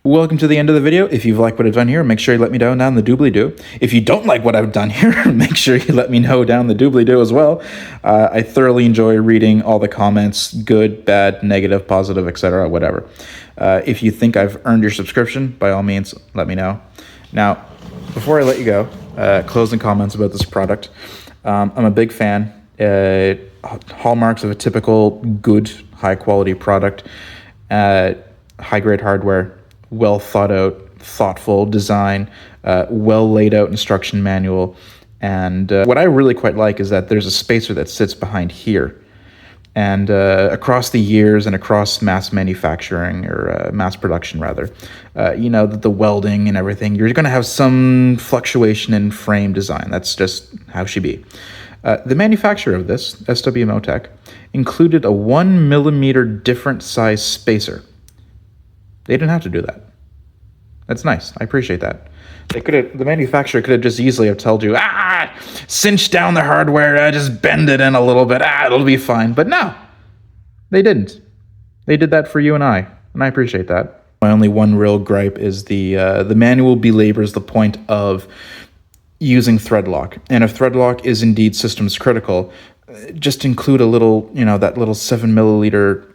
Welcome to the end of the video. If you've liked what I've done here, make sure you let me know down the doobly-doo. If you don't like what I've done here, make sure you let me know down the doobly-doo as well. I thoroughly enjoy reading all the comments, good, bad, negative, positive, etc., whatever. If you think I've earned your subscription, by all means, let me know. Now, before I let you go, closing comments about this product. I'm a big fan. Hallmarks of a typical good, high-quality product. High-grade hardware. Well thought out, thoughtful design, well laid out instruction manual. And what I really quite like is that there's a spacer that sits behind here. And across the years and across mass manufacturing, or mass production rather, you know, the welding and everything, you're going to have some fluctuation in frame design. That's just how she be. The manufacturer of this, SW Motec, included a 1 millimeter different size spacer. They didn't have to do that. That's nice. I appreciate that. The manufacturer could have just easily have told you, cinch down the hardware, just bend it in a little bit, it'll be fine. But no, they didn't. They did that for you and I appreciate that. My only one real gripe is the manual belabors the point of using thread lock. And if thread lock is indeed systems critical, just include a little, you know, that little 7 milliliter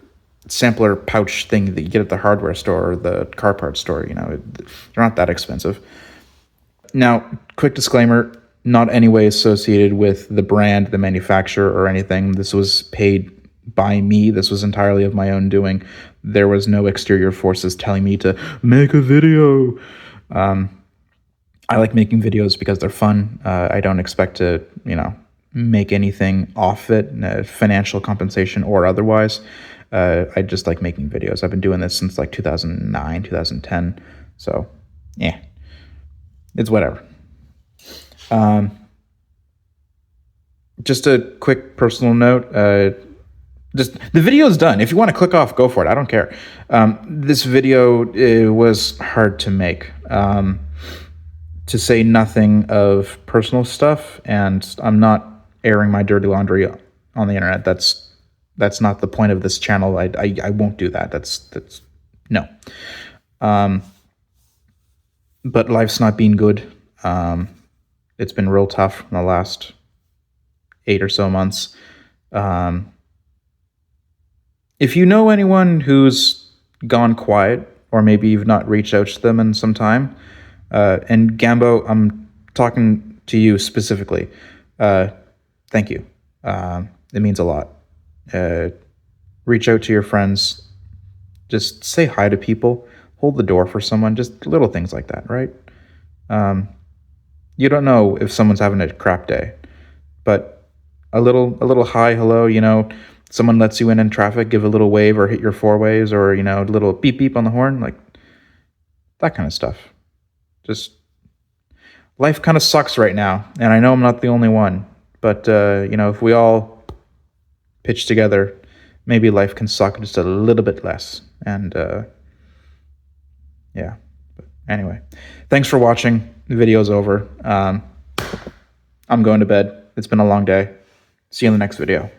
sampler pouch thing that you get at the hardware store or the car parts store. You know, they're not that expensive. Now, quick disclaimer, not any way associated with the brand, the manufacturer, or anything. This was paid by me. This was entirely of my own doing. There was no exterior forces telling me to make a video. I like making videos because they're fun. I don't expect to, you know, make anything off it, financial compensation or otherwise. I just like making videos. I've been doing this since like 2009, 2010. So, yeah, it's whatever. Just a quick personal note. Just the video is done. If you want to click off, go for it. I don't care. This video was hard to make. To say nothing of personal stuff, and I'm not airing my dirty laundry on the internet. That's not the point of this channel. I won't do that. That's no. But life's not been good. It's been real tough in the last 8 or so months. If you know anyone who's gone quiet, or maybe you've not reached out to them in some time, and Gambo, I'm talking to you specifically. Thank you. It means a lot. Reach out to your friends. Just say hi to people. Hold the door for someone. Just little things like that, right? You don't know if someone's having a crap day, but a little hi, hello, you know, someone lets you in traffic, give a little wave or hit your 4-ways, or, you know, a little beep beep on the horn, like that kind of stuff. Just life kind of sucks right now, and I know I'm not the only one, but you know, if we all pitch together, maybe life can suck just a little bit less. And yeah, but anyway, thanks for watching. The video's over. I'm going to bed. It's been a long day. See you in the next video.